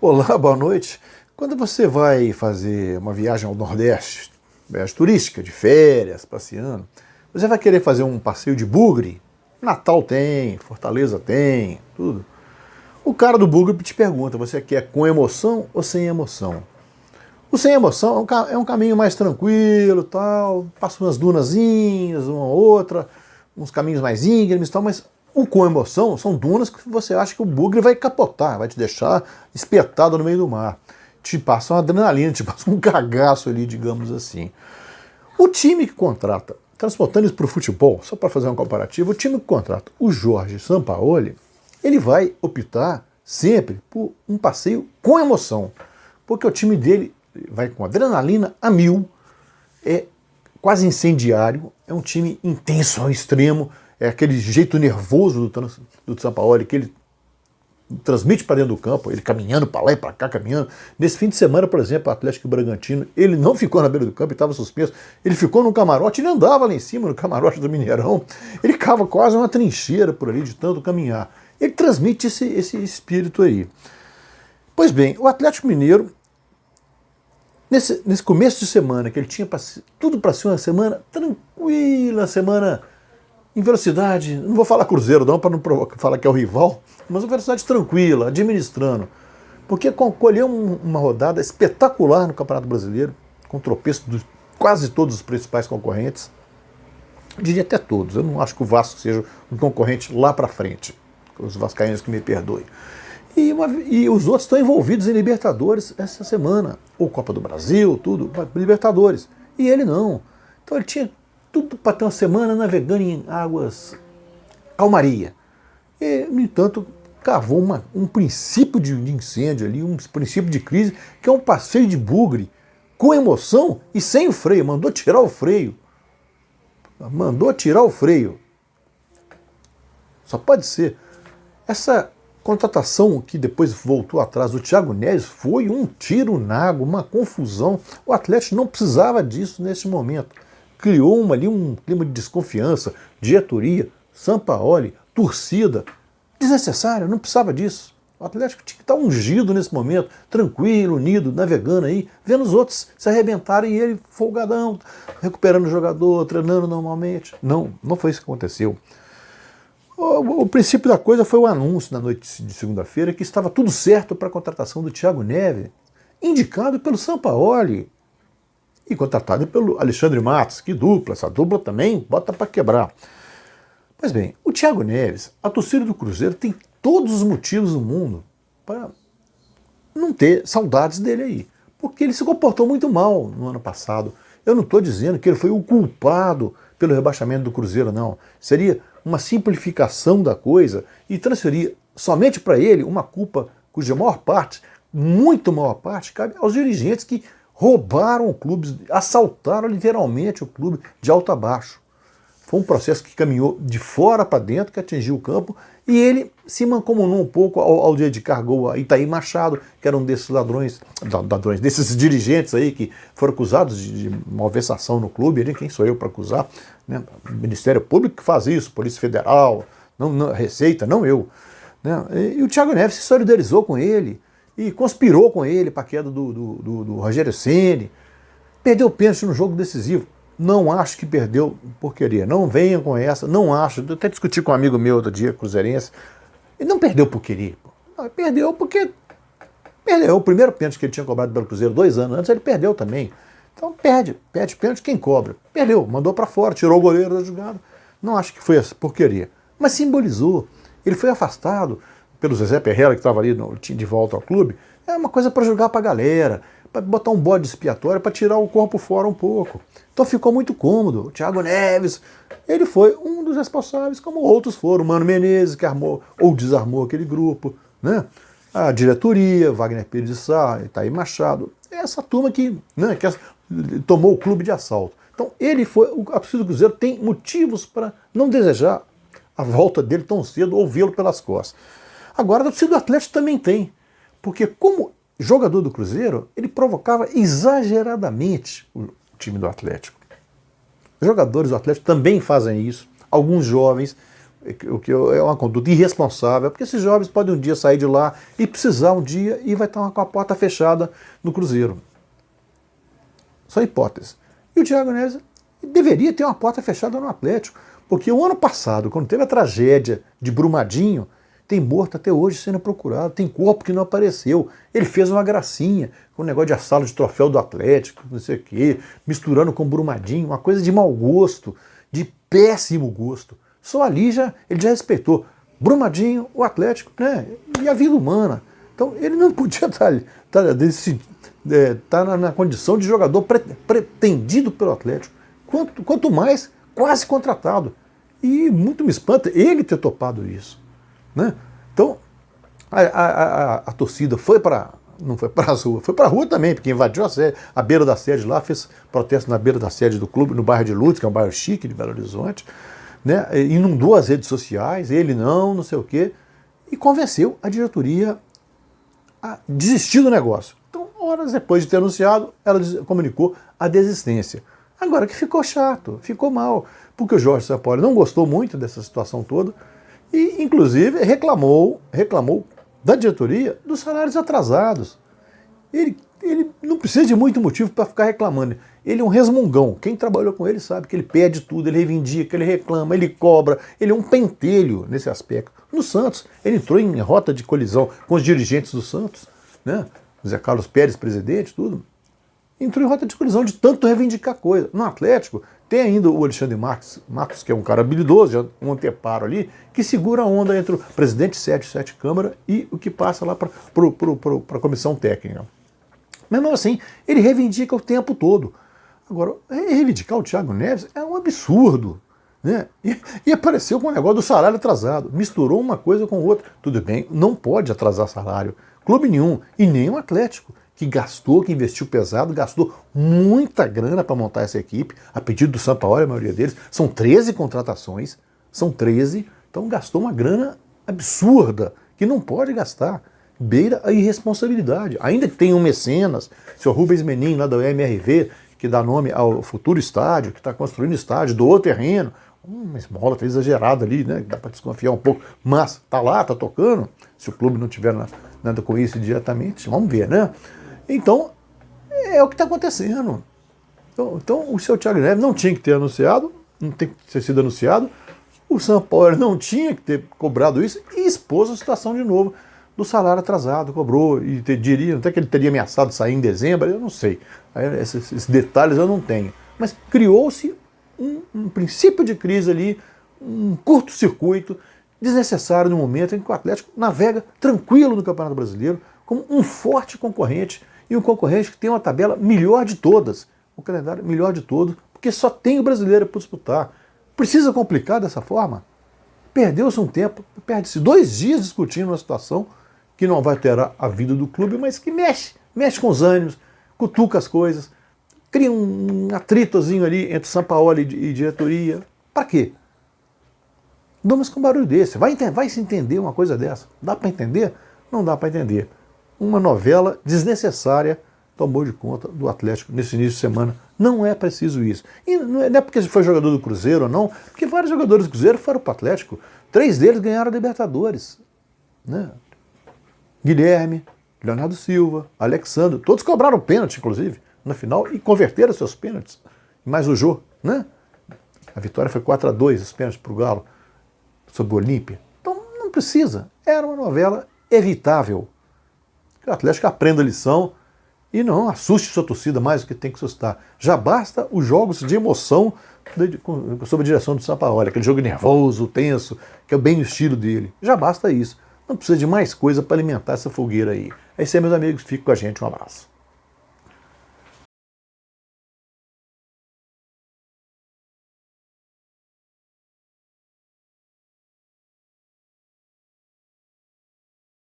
Olá, boa noite. Quando você vai fazer uma viagem ao Nordeste, viagem turística, de férias, passeando, você vai querer fazer um passeio de bugre? Natal tem, Fortaleza tem, tudo. O cara do bugre te pergunta, você quer com emoção ou sem emoção? O sem emoção é um caminho mais tranquilo, tal, passa umas dunazinhas, uma ou outra, uns caminhos mais íngremes e tal, mas o com emoção são dunas que você acha que o bugre vai capotar, vai te deixar espetado no meio do mar. Te passa uma adrenalina, te passa um cagaço ali, digamos assim. O time que contrata, transportando isso para o futebol, só para fazer um comparativo, o time que contrata o Jorge Sampaoli, ele vai optar sempre por um passeio com emoção, porque o time dele vai com adrenalina a mil, é quase incendiário, é um time intenso ao extremo, é aquele jeito nervoso do Sampaoli que ele transmite para dentro do campo, ele caminhando para lá e para cá, caminhando. Nesse fim de semana, por exemplo, o Atlético Bragantino, ele não ficou na beira do campo, ele estava suspenso, ele ficou no camarote, ele andava lá em cima, no camarote do Mineirão, ele cava quase uma trincheira por ali de tanto caminhar. Ele transmite esse espírito aí. Pois bem, o Atlético Mineiro, nesse começo de semana, que ele tinha tudo para ser uma semana tranquila, semana em velocidade, não vou falar Cruzeiro não, para não falar que é o rival, mas uma velocidade tranquila, administrando. Porque colheu uma rodada espetacular no Campeonato Brasileiro, com tropeço de quase todos os principais concorrentes. Eu diria até todos, eu não acho que o Vasco seja um concorrente lá para frente. Os vascaínos que me perdoem. E os outros estão envolvidos em Libertadores essa semana. Ou Copa do Brasil, tudo, Libertadores. E ele não. Então ele tinha tudo para ter uma semana navegando em águas calmaria. E, no entanto, cavou um princípio de incêndio ali, um princípio de crise, que é um passeio de bugre, com emoção e sem o freio. Mandou tirar o freio. Mandou tirar o freio. Só pode ser. Essa contratação que depois voltou atrás do Thiago Neves foi um tiro na água, uma confusão. O Atlético não precisava disso nesse momento. Criou ali um clima de desconfiança, diretoria, Sampaoli, torcida. Desnecessário, não precisava disso. O Atlético tinha que estar ungido nesse momento, tranquilo, unido, navegando aí, vendo os outros se arrebentarem e ele folgadão, recuperando o jogador, treinando normalmente. Não foi isso que aconteceu. O princípio da coisa foi o anúncio na noite de segunda-feira que estava tudo certo para a contratação do Thiago Neves, indicado pelo Sampaoli e contratado pelo Alexandre Matos. Que dupla, essa dupla também bota para quebrar. Pois bem, o Thiago Neves, a torcida do Cruzeiro tem todos os motivos do mundo para não ter saudades dele aí, porque ele se comportou muito mal no ano passado. Eu não estou dizendo que ele foi o culpado pelo rebaixamento do Cruzeiro, não. Seria uma simplificação da coisa e transferir somente para ele uma culpa cuja maior parte, muito maior parte, cabe aos dirigentes que roubaram o clube, assaltaram literalmente o clube de alto a baixo. Foi um processo que caminhou de fora para dentro, que atingiu o campo, e ele se mancomunou um pouco ao dedicar gol a Itaí Machado, que era um desses ladrões, desses dirigentes aí que foram acusados de malversação no clube. Quem sou eu para acusar? Né? O Ministério Público que faz isso, Polícia Federal, não, Receita, não eu. Né? E o Thiago Neves se solidarizou com ele e conspirou com ele para a queda do Rogério Ceni. Perdeu o pênalti no jogo decisivo. Não acho que perdeu por querer. Não venham com essa. Não acho. Eu até discuti com um amigo meu outro dia, cruzeirense. Ele não perdeu por querer. Não, perdeu porque perdeu. O primeiro pênalti que ele tinha cobrado pelo Cruzeiro 2 anos antes, ele perdeu também. Então perde pênalti quem cobra. Perdeu, mandou para fora, tirou o goleiro da jogada. Não acho que foi por querer. Mas simbolizou. Ele foi afastado pelo Zezé Perrella, que estava ali de volta ao clube. É uma coisa para jogar para a galera, para botar um bode expiatório, para tirar o corpo fora um pouco. Então ficou muito cômodo. O Thiago Neves, ele foi um dos responsáveis, como outros foram. O Mano Menezes, que armou ou desarmou aquele grupo, né? A diretoria, Wagner Pires de Sá, Itaí Machado, essa turma que tomou o clube de assalto. Então ele foi, a torcida do Cruzeiro tem motivos para não desejar a volta dele tão cedo ou vê-lo pelas costas. Agora a torcida do Atlético também tem, porque como jogador do Cruzeiro, ele provocava exageradamente o time do Atlético. Os jogadores do Atlético também fazem isso, alguns jovens, o que é uma conduta irresponsável, porque esses jovens podem um dia sair de lá e precisar um dia e vai estar com a porta fechada no Cruzeiro. Só hipótese. E o Thiago Neves deveria ter uma porta fechada no Atlético, porque o ano passado, quando teve a tragédia de Brumadinho, tem morto até hoje sendo procurado, tem corpo que não apareceu. Ele fez uma gracinha com o negócio de assalo de troféu do Atlético, não sei o quê, misturando com Brumadinho, uma coisa de mau gosto, de péssimo gosto. Só ali ele já respeitou Brumadinho, o Atlético, né, e a vida humana. Então ele não podia estar na condição de jogador pretendido pelo Atlético. Quanto mais, quase contratado. E muito me espanta ele ter topado isso. Né? Então, a torcida não foi para a rua, foi para a rua também, porque invadiu a beira da sede lá, fez protesto na beira da sede do clube, no bairro de Lourdes, que é um bairro chique de Belo Horizonte, né? Inundou as redes sociais, ele não sei o quê, e convenceu a diretoria a desistir do negócio. Então, horas depois de ter anunciado, ela comunicou a desistência. Agora que ficou chato, ficou mal, porque o Jorge Sampaoli não gostou muito dessa situação toda, e, inclusive, reclamou da diretoria dos salários atrasados. Ele não precisa de muito motivo para ficar reclamando. Ele é um resmungão. Quem trabalhou com ele sabe que ele pede tudo, ele reivindica, ele reclama, ele cobra. Ele é um pentelho nesse aspecto. No Santos, ele entrou em rota de colisão com os dirigentes do Santos, né? Zé Carlos Pérez, presidente, tudo. Entrou em rota de colisão de tanto reivindicar coisa. No Atlético, tem ainda o Alexandre Marcos, que é um cara habilidoso, um anteparo ali, que segura a onda entre o presidente sete Câmara e o que passa lá para a comissão técnica. Mesmo assim, ele reivindica o tempo todo. Agora, reivindicar o Thiago Neves é um absurdo. Né? E apareceu com o negócio do salário atrasado. Misturou uma coisa com outra. Tudo bem, não pode atrasar salário. Clube nenhum, e nem o Atlético, que investiu pesado, gastou muita grana para montar essa equipe, a pedido do Sampaoli, a maioria deles. São 13 contratações, então gastou uma grana absurda, que não pode gastar. Beira a irresponsabilidade. Ainda que tenha um mecenas, o senhor Rubens Menin, lá da MRV, que dá nome ao futuro estádio, que está construindo estádio, doou terreno, uma esmola exagerada ali, né? Dá para desconfiar um pouco, mas tá lá, tá tocando. Se o clube não tiver nada com isso diretamente, vamos ver, né? Então, é o que está acontecendo. Então, o seu Thiago Neves não tinha que ter anunciado, não tem que ter sido anunciado, o Sampaoli não tinha que ter cobrado isso e expôs a situação de novo do salário atrasado, cobrou, e diria até que ele teria ameaçado sair em dezembro, eu não sei. Esses detalhes eu não tenho. Mas criou-se um princípio de crise ali, um curto-circuito desnecessário no momento em que o Atlético navega tranquilo no Campeonato Brasileiro, como um forte concorrente, e um concorrente que tem uma tabela melhor de todas, o calendário melhor de todos, porque só tem o brasileiro para disputar. Precisa complicar dessa forma? Perdeu-se um tempo, perde-se 2 dias discutindo uma situação que não vai ter a vida do clube, mas que mexe com os ânimos, cutuca as coisas, cria um atritozinho ali entre Sampaoli e diretoria. Para quê? Vamos com um barulho desse. Vai se entender uma coisa dessa? Dá para entender? Não dá para entender. Uma novela desnecessária tomou de conta do Atlético nesse início de semana. Não é preciso isso. E não é porque foi jogador do Cruzeiro ou não, porque vários jogadores do Cruzeiro foram para o Atlético. 3 deles ganharam a Libertadores. Né? Guilherme, Leonardo Silva, Alexandre, todos cobraram pênalti, inclusive, na final, e converteram seus pênaltis. Mais o Jô, né? A vitória foi 4-2, os pênaltis para o Galo, sobre o Olímpia. Então não precisa. Era uma novela evitável. Que o Atlético aprenda a lição e não assuste sua torcida mais do que tem que assustar. Já basta os jogos de emoção sob a direção do Sampaoli, aquele jogo nervoso, tenso, que é bem o estilo dele. Já basta isso. Não precisa de mais coisa para alimentar essa fogueira aí. É isso aí, meus amigos. Fique com a gente. Um abraço.